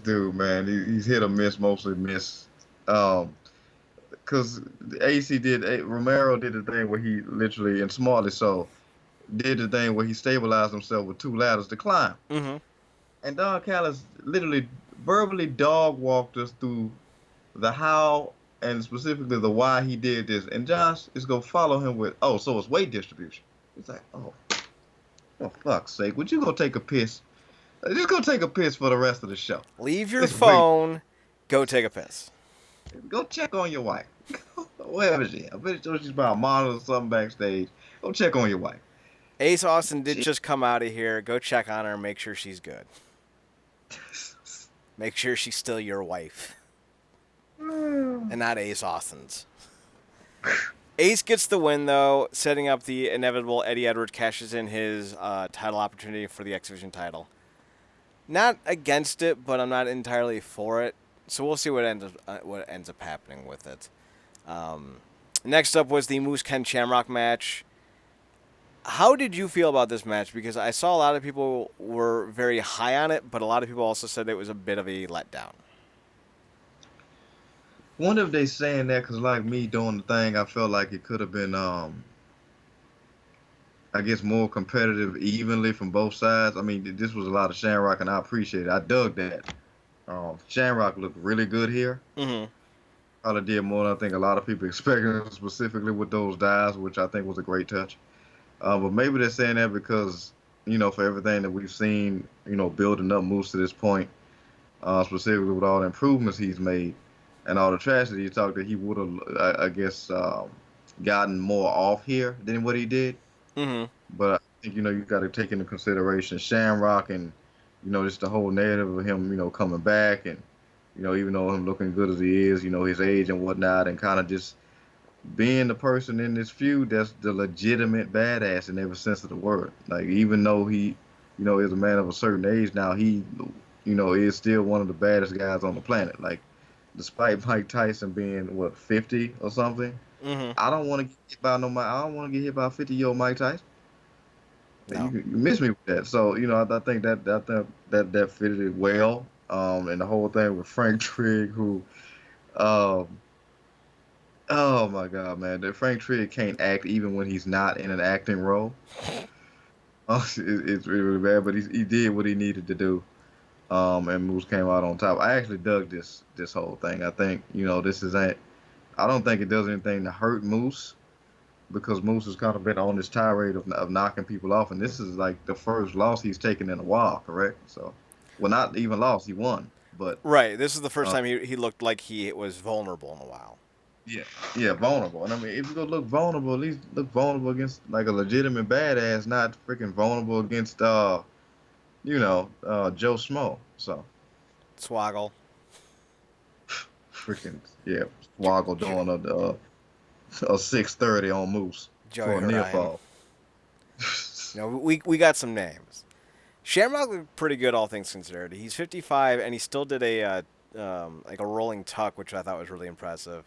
dude, man, he's hit or miss, mostly miss. Because Romero did the thing where he literally, and smartly so, did the thing where he stabilized himself with two ladders to climb. Mm-hmm. And Don Callis literally verbally dog walked us through the how and specifically the why he did this. And Josh is going to follow him with, so it's weight distribution. It's like, for fuck's sake, would you go take a piss? Just go take a piss for the rest of the show. Leave your phone. Go take a piss. Go check on your wife. Wherever she is. I bet she's by a monitor or something backstage. Go check on your wife. Ace Austin did just come out of here. Go check on her and make sure she's good. Make sure she's still your wife. And not Ace Austin's. Ace gets the win, though, setting up the inevitable Eddie Edwards cashes in his title opportunity for the X Division title. Not against it, but I'm not entirely for it. So we'll see what ends up happening with it. Next up was the Moose Ken Shamrock match. How did you feel about this match? Because I saw a lot of people were very high on it, but a lot of people also said it was a bit of a letdown. Wonder if they saying that because, like me doing the thing, I felt like it could have been I guess, more competitive evenly from both sides. I mean, this was a lot of Shamrock, and I appreciate it. I dug that. Shamrock looked really good here. Mm-hmm. Probably did more than I think a lot of people expected, specifically with those dives, which I think was a great touch. But maybe they're saying that because, for everything that we've seen, building up Moose to this point, specifically with all the improvements he's made and all the tragedy he talked that he would have, I guess, gotten more off here than what he did. Mm-hmm. But I think, you got to take into consideration Shamrock and, just the whole narrative of him, coming back and, even though him looking good as he is, his age and whatnot, and kind of just being the person in this feud that's the legitimate badass in every sense of the word. Like, even though he, is a man of a certain age now, he, is still one of the baddest guys on the planet. Like, despite Mike Tyson being, what, 50 or something, Mm-hmm. I don't want to get hit by I don't want to get hit by a 50-year-old Mike Tyson. No. You miss me with that. So, I think that fitted it well. And the whole thing with Frank Trigg, who, um, oh my God, man, that Frank Trigg can't act even when he's not in an acting role. Oh, it's really, really bad, but he did what he needed to do. And Moose came out on top. I actually dug this whole thing. I think, this is a. I don't think it does anything to hurt Moose because Moose has kind of been on this tirade of knocking people off, and this is like the first loss he's taken in a while, correct? So, well, not even lost, he won, but Right. This is the first uh, time he looked like he was vulnerable in a while. yeah, yeah, vulnerable. And I mean, if you go look vulnerable, at least look vulnerable against like a legitimate badass, not freaking vulnerable against Joe Smo. So Swaggle. freaking yeah, Swoggle doing a 630 on Moose Joey for a near Ryan. fall. We got some names. Shamrock looked pretty good, all things considered. He's 55, and he still did like a rolling tuck, which I thought was really impressive.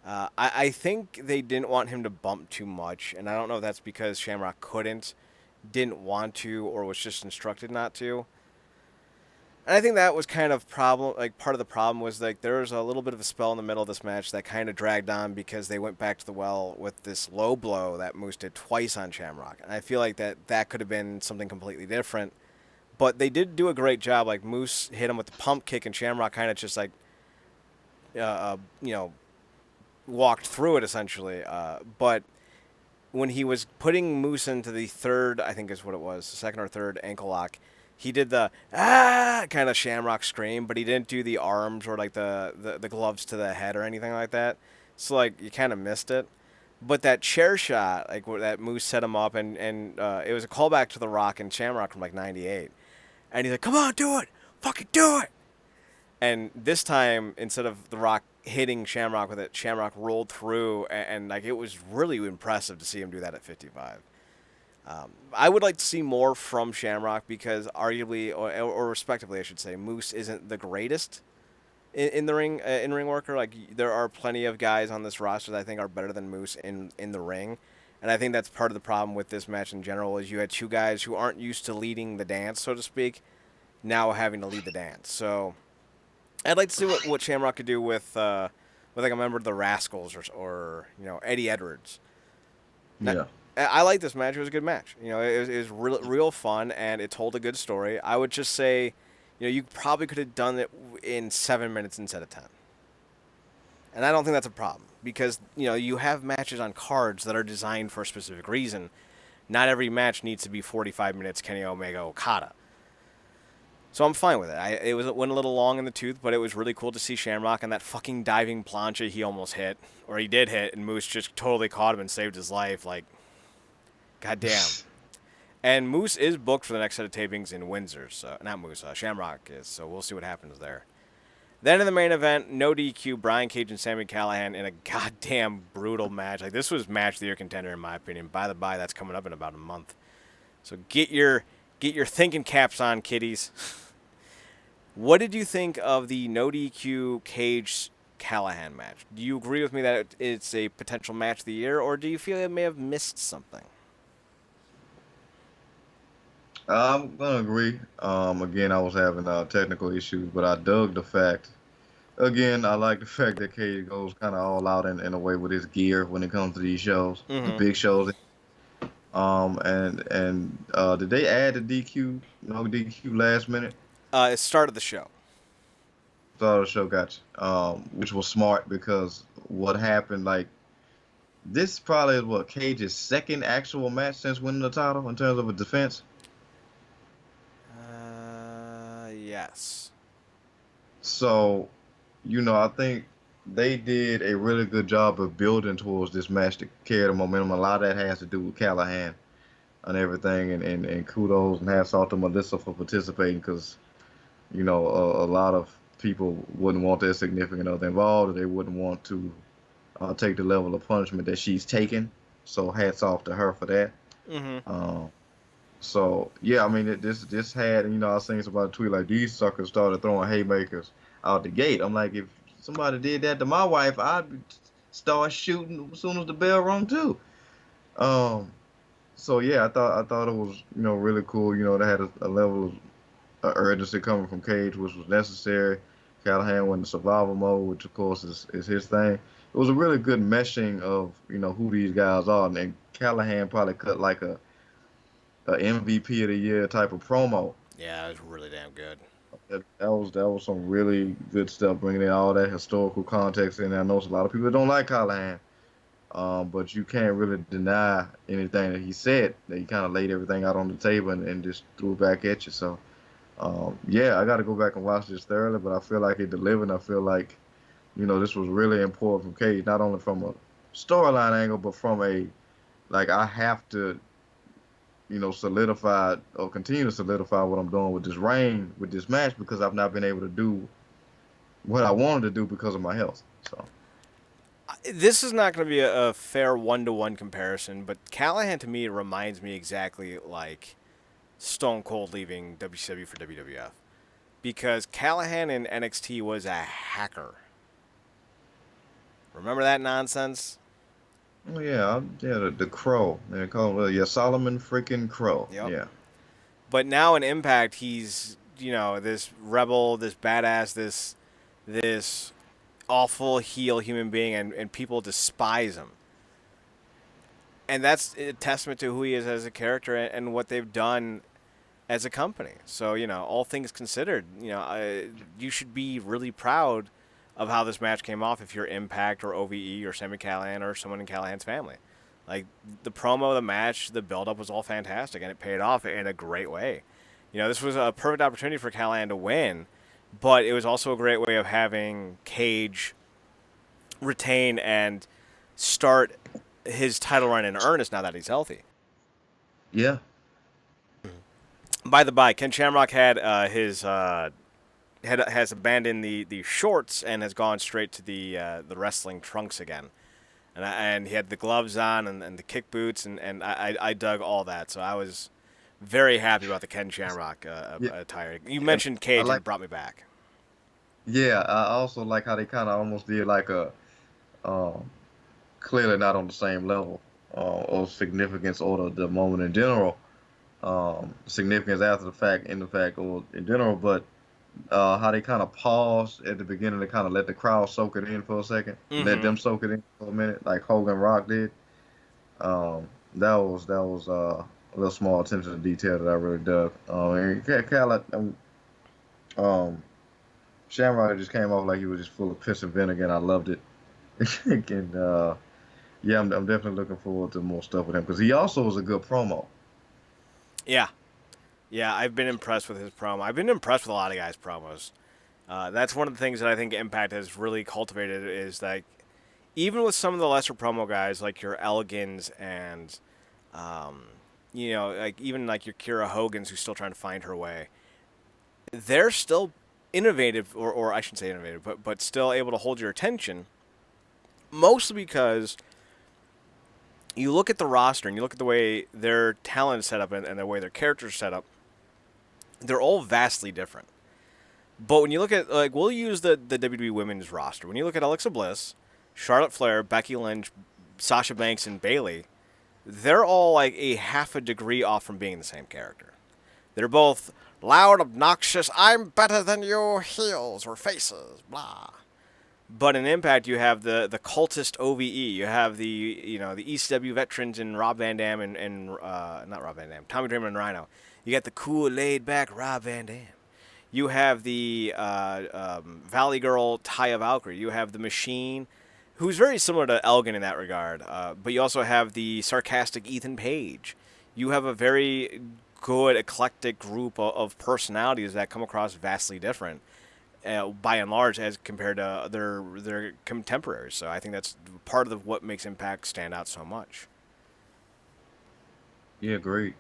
I think they didn't want him to bump too much, and I don't know if that's because Shamrock couldn't, didn't want to, or was just instructed not to. And I think that was kind of problem. Like part of the problem was like there was a little bit of a spell in the middle of this match that kind of dragged on because they went back to the well with this low blow that Moose did twice on Shamrock, and I feel like that could have been something completely different. But they did do a great job. Like Moose hit him with the pump kick, and Shamrock kind of just like, uh, uh, you know, walked through it essentially. But when he was putting Moose into the third, I think is what it was, the second or third ankle lock, he did the kind of Shamrock scream, but he didn't do the arms or like the gloves to the head or anything like that. So like you kind of missed it. But that chair shot, like where that Moose set him up, and it was a callback to The Rock and Shamrock from like '98. And he's like, "Come on, do it, fucking do it!" And this time, instead of The Rock hitting Shamrock with it, Shamrock rolled through, and like it was really impressive to see him do that at 55. I would like to see more from Shamrock because arguably, or respectively, I should say, Moose isn't the greatest in the ring, in ring worker. Like there are plenty of guys on this roster that I think are better than Moose in the ring, and I think that's part of the problem with this match in general. Is you had two guys who aren't used to leading the dance, so to speak, now having to lead the dance. So I'd like to see what Shamrock could do with like a member of the Rascals or Eddie Edwards. Now, Yeah, I like this match. It was a good match. It was real fun and it told a good story. I would just say, you probably could have done it in 7 minutes instead of 10. And I don't think that's a problem because you have matches on cards that are designed for a specific reason. Not every match needs to be 45 minutes. Kenny Omega Okada. So I'm fine with it. It went a little long in the tooth, but it was really cool to see Shamrock and that fucking diving plancha he almost hit, or he did hit, and Moose just totally caught him and saved his life. Like, goddamn. And Moose is booked for the next set of tapings in Windsor. So not Moose, Shamrock is. So we'll see what happens there. Then in the main event, no DQ, Brian Cage and Sami Callihan in a goddamn brutal match. Like this was match of the year contender in my opinion. By the by, that's coming up in about a month. So get your thinking caps on, kiddies. What did you think of the no DQ Cage Callihan match? Do you agree with me that it's a potential match of the year, or do you feel it may have missed something? I'm gonna agree. Again, I was having technical issues, but I dug the fact. Again, I like the fact that Cage goes kind of all out in a way with his gear when it comes to these shows, the Mm-hmm. big shows. And did they add the DQ? No DQ last minute. It started the show. Thought the show got you. Which was smart because what happened, like this probably is what Cage's second actual match since winning the title in terms of a defense. Yes. So, I think they did a really good job of building towards this match to carry the momentum. A lot of that has to do with Callahan and everything, and kudos and hats off to Melissa for participating because, a lot of people wouldn't want their significant other involved, or they wouldn't want to take the level of punishment that she's taken. So hats off to her for that. Mm-hmm. Um, so yeah, I mean this had I was saying about a tweet like these suckers started throwing haymakers out the gate. I'm like, if somebody did that to my wife, I'd start shooting as soon as the bell rung too. Um, so yeah, I thought it was really cool. They had a level of urgency coming from Cage, which was necessary. Callahan went in survival mode, which of course is his thing. It was a really good meshing of who these guys are, and Callahan probably cut like a MVP of the year type of promo. Yeah, it was really damn good. That was some really good stuff, bringing in all that historical context in. I know a lot of people that don't like Callahan, but you can't really deny anything that he said. That he kind of laid everything out on the table and just threw it back at you. So yeah, I got to go back and watch this thoroughly, but I feel like it delivered. I feel like this was really important from Cage, not only from a storyline angle, but from a like I have to solidify or continue to solidify what I'm doing with this reign, with this match, because I've not been able to do what I wanted to do because of my health. So This is not going to be a fair one-to-one comparison, but Callahan to me reminds me exactly like Stone Cold leaving WCW for WWF. Because Callahan in NXT was a hacker. Remember that nonsense? oh, yeah, the Crow. They call him Solomon freaking Crow. Yep. Yeah. But now in Impact, he's this rebel, this badass, this awful heel human being, and people despise him. And that's a testament to who he is as a character and what they've done as a company. So all things considered, you should be really proud of how this match came off if you're Impact or OVE or Sami Callihan or someone in Callahan's family. Like the promo, the match, the build-up was all fantastic, and it paid off in a great way. This was a perfect opportunity for Callahan to win, but it was also a great way of having Cage retain and start his title run in earnest now that he's healthy. Yeah. By the by, Ken Shamrock had has abandoned the shorts and has gone straight to the wrestling trunks again, and he had the gloves on and the kick boots and I dug all that, so I was very happy about the Ken Shamrock Yeah. attire. You And mentioned I Cage and like. it brought me back. Yeah, I also like how they kind of almost did like a um, clearly not on the same level of significance or the moment in general. Significance after the fact, in the fact, or in general, but how they kind of paused at the beginning to kind of let the crowd soak it in for a second, let Mm-hmm. them soak it in for a minute, like Hogan Rock did. That was a little small attention to detail that I really dug. And um, Shamrock just came off like he was just full of piss and vinegar, and I loved it. and yeah, I'm definitely looking forward to more stuff with him because he also was a good promo. Yeah, yeah, I've been impressed with his promo. I've been impressed with a lot of guys' promos. That's one of the things that I think Impact has really cultivated is that even with some of the lesser promo guys like your Elgins and um, like even like your Kira Hogan's who's still trying to find her way, they're still innovative, or I shouldn't say innovative, but still able to hold your attention, mostly because you look at the roster and you look at the way their talent is set up and the way their characters are set up, they're all vastly different. But when you look at, like, we'll use the WWE women's roster. When you look at Alexa Bliss, Charlotte Flair, Becky Lynch, Sasha Banks, and Bayley, they're all like a half a degree off from being the same character. They're both loud, obnoxious, I'm better than your heels or faces, blah. But in Impact, you have the cultist OVE. You have the the ECW veterans and Rob Van Dam and not Rob Van Dam, Tommy Dreamer and Rhino. You got the cool, laid back Rob Van Dam. You have the Valley Girl Taya Valkyrie. You have the Machine, who's very similar to Elgin in that regard. But you also have the sarcastic Ethan Page. You have a very good, eclectic group of personalities that come across vastly different, by and large, as compared to their contemporaries. So I think that's part of what makes Impact stand out so much. Yeah, great.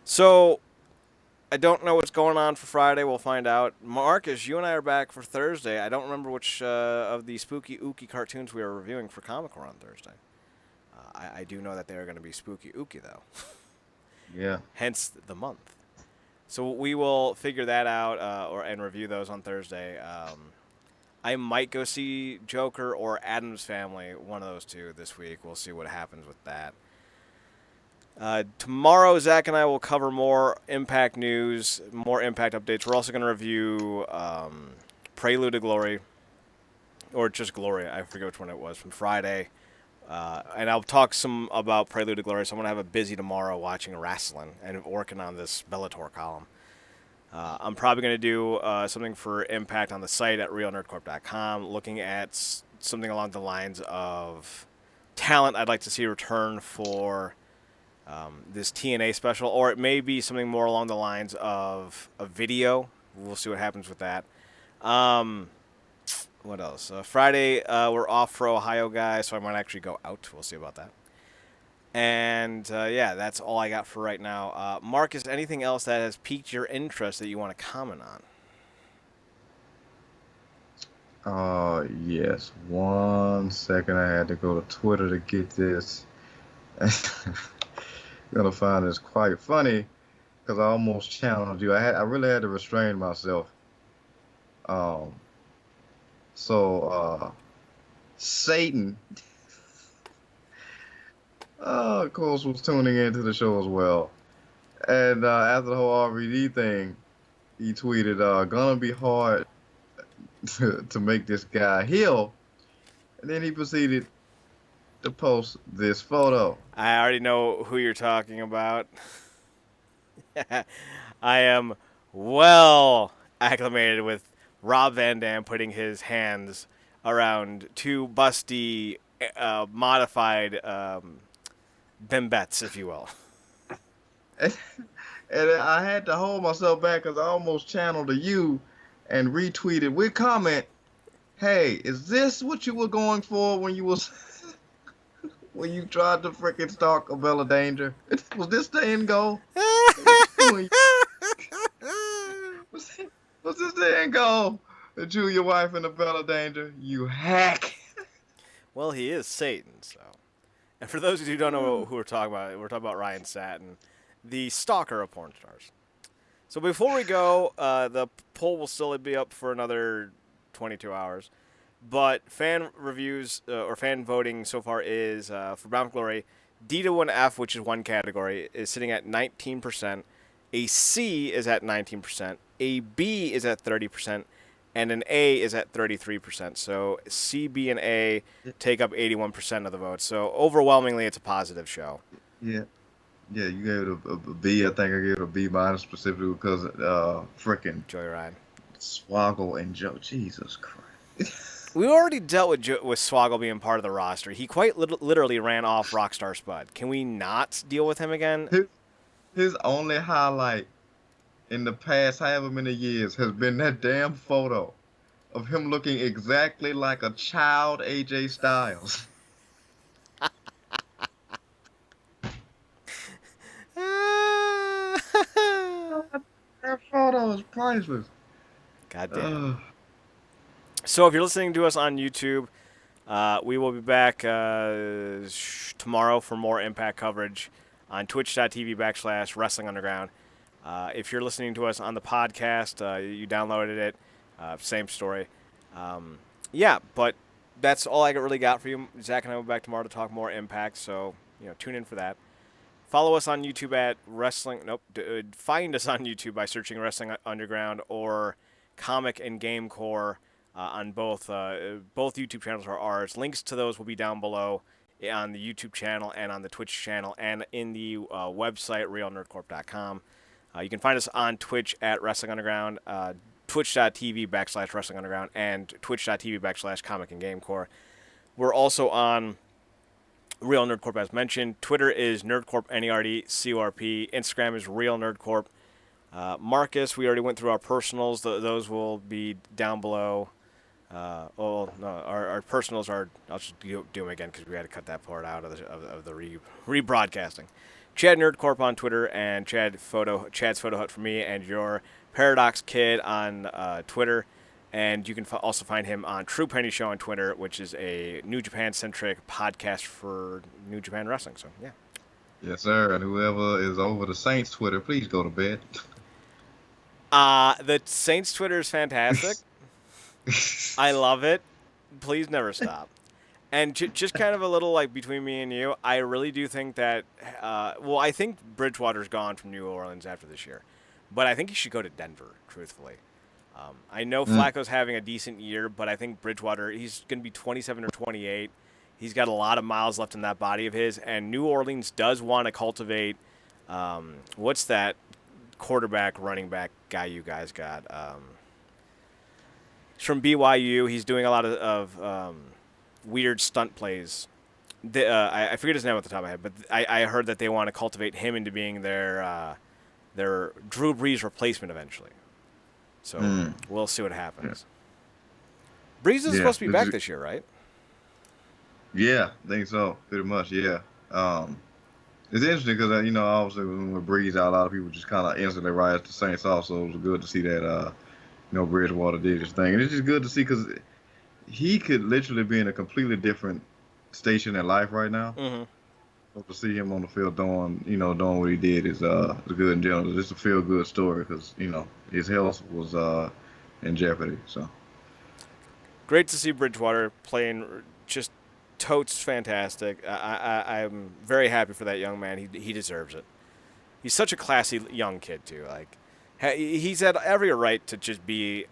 So I don't know what's going on for Friday. We'll find out. Marcus, you and I are back for Thursday. I don't remember which of the spooky ooky cartoons we are reviewing for ComicCorp on Thursday. I do know that they are going to be spooky ooky, though. Yeah. Hence the month. So we will figure that out and review those on Thursday. I might go see Joker or Addams Family, one of those two this week. We'll see what happens with that. Tomorrow, Zach and I will cover more Impact news, more Impact updates. We're also going to review Prelude to Glory, or just Glory. I forget which one it was, from Friday. And I'll talk some about Prelude to Glory, so I'm going to have a busy tomorrow watching wrestling and working on this Bellator column. I'm probably going to do something for Impact on the site at realnerdcorp.com, looking at something along the lines of talent I'd like to see return for this TNA special, or it may be something more along the lines of a video. We'll see what happens with that. What else? Friday, we're off for Ohio, guys, so I might actually go out. We'll see about that. And, yeah, that's all I got for right now. Marcus, anything else that has piqued your interest that you want to comment on? Yes. 1 second. I had to go to Twitter to get this. You're going to find this quite funny because I almost challenged you. I really had to restrain myself. Satan, of course, was tuning into the show as well. And after the whole RVD thing, he tweeted, gonna be hard to make this guy heal. And then he proceeded to post this photo. I already know who you're talking about. I am well acclimated with Rob Van Dam putting his hands around two busty, modified bimbets, if you will. And I had to hold myself back because I almost channeled to you and retweeted with comment, "Hey, is this what you were going for when you was when you tried to freaking stalk a Bella Danger? Was this the end goal? Was this the end goal? That you, your wife, and the Bella Danger? You hack!" Well, he is Satan, so. And for those who don't know who we're talking about Ryan Satin, the stalker of porn stars. So before we go, the poll will still be up for another 22 hours. But fan reviews or fan voting so far is for Bound for Glory, D to an F, which is one category, is sitting at 19%. A C is at 19%. A B is at 30%. And an A is at 33%. So C, B, and A take up 81% of the vote. So overwhelmingly, it's a positive show. Yeah. Yeah, you gave it a B. I think I gave it a B minus specifically because freaking Joyride. Swoggle and Joe. Jesus Christ. We already dealt with Swoggle being part of the roster. He quite literally ran off Rockstar Spud. Can we not deal with him again? His only highlight in the past however many years has been that damn photo of him looking exactly like a child AJ Styles. That photo is priceless. Goddamn. So if you're listening to us on YouTube, we will be back tomorrow for more Impact coverage on twitch.tv/WrestlingUnderground. If you're listening to us on the podcast, you downloaded it, same story. Yeah, but that's all I really got for you. Zach and I will be back tomorrow to talk more Impact, so tune in for that. Follow us on YouTube at find us on YouTube by searching Wrestling Underground or Comic and GameCorp on both YouTube channels are ours. Links to those will be down below on the YouTube channel and on the Twitch channel and in the website realnerdcorp.com. You can find us on Twitch at Wrestling Underground, twitch.tv/Wrestling Underground, and twitch.tv/Comic and GameCorp. We're also on Real Nerdcorp, as mentioned. Twitter is Nerdcorp, NERDCORP. Instagram is Real Nerdcorp. Marcus, we already went through our personals. Those will be down below. Our personals are. I'll just do them again because we had to cut that part out of the rebroadcasting. Chad Nerdcorp on Twitter and Chad's Photo Hut for me, and your Paradox Kid on Twitter. And you can also find him on True Penny Show on Twitter, which is a New Japan-centric podcast for New Japan Wrestling. So, yeah. Yes, sir. And whoever is over the Saints Twitter, please go to bed. The Saints Twitter is fantastic. I love it. Please never stop. And just kind of a little like between me and you, I really do think that, I think Bridgewater's gone from New Orleans after this year. But I think he should go to Denver, truthfully. I know Flacco's having a decent year, but I think Bridgewater, he's going to be 27 or 28. He's got a lot of miles left in that body of his. And New Orleans does want to cultivate, what's that quarterback, running back guy you guys got? He's from BYU. He's doing a lot of weird stunt plays. I forget his name off the top of my head, but I heard that they want to cultivate him into being their Drew Brees replacement eventually. So we'll see what happens. Yeah. Brees is supposed to be back this year, right? Yeah, I think so. Pretty much, yeah. It's interesting because, obviously when Brees out, a lot of people just kind of instantly rise to Saints off, so it was good to see that, Bridgewater did his thing. And it's just good to see because he could literally be in a completely different station in life right now. Mm-hmm. So to see him on the field doing what he did is good in general. It's a feel-good story because, his health was in jeopardy. So great to see Bridgewater playing just totes fantastic. I'm very happy for that young man. He deserves it. He's such a classy young kid too. Like he's had every right to just be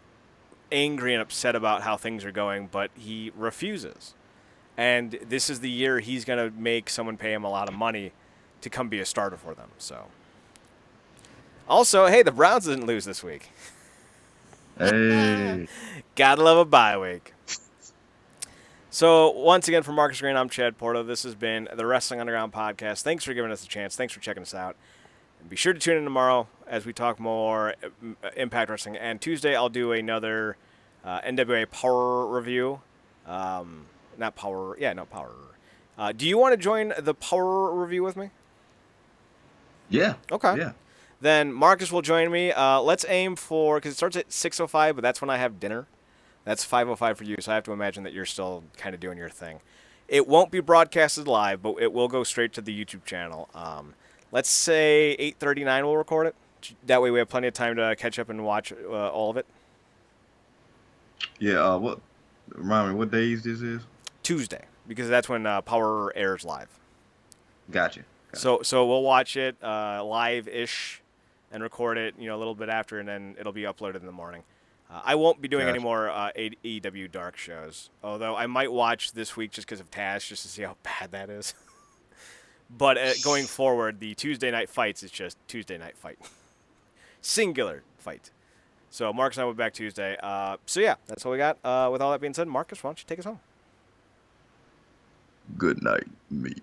angry and upset about how things are going, but he refuses. And this is the year he's going to make someone pay him a lot of money to come be a starter for them. So, also, hey, the Browns didn't lose this week. Hey. Gotta love a bye week. So, once again, from Marcus Green, I'm Chad Porto. This has been the Wrestling Underground podcast. Thanks for giving us a chance. Thanks for checking us out. And be sure to tune in tomorrow as we talk more Impact Wrestling. And Tuesday, I'll do another NWA Power review. Not Power. Yeah, no Power. Do you want to join the Power review with me? Yeah. Okay. Yeah. Then Marcus will join me. Let's aim for, because it starts at 6:05, but that's when I have dinner. That's 5:05 for you, so I have to imagine that you're still kind of doing your thing. It won't be broadcasted live, but it will go straight to the YouTube channel. Let's say 8:39 we'll record it. That way we have plenty of time to catch up and watch all of it. Yeah. Remind me, what days this is? Tuesday, because that's when Power airs live. Gotcha. So we'll watch it live-ish and record it, a little bit after, and then it'll be uploaded in the morning. I won't be doing any more AEW Dark shows, although I might watch this week just because of Taz, just to see how bad that is. But going forward, the Tuesday night fights is just Tuesday night fight. Singular fight. So Marcus and I will be back Tuesday. So yeah, that's all we got. With all that being said, Marcus, why don't you take us home? Good night, meat.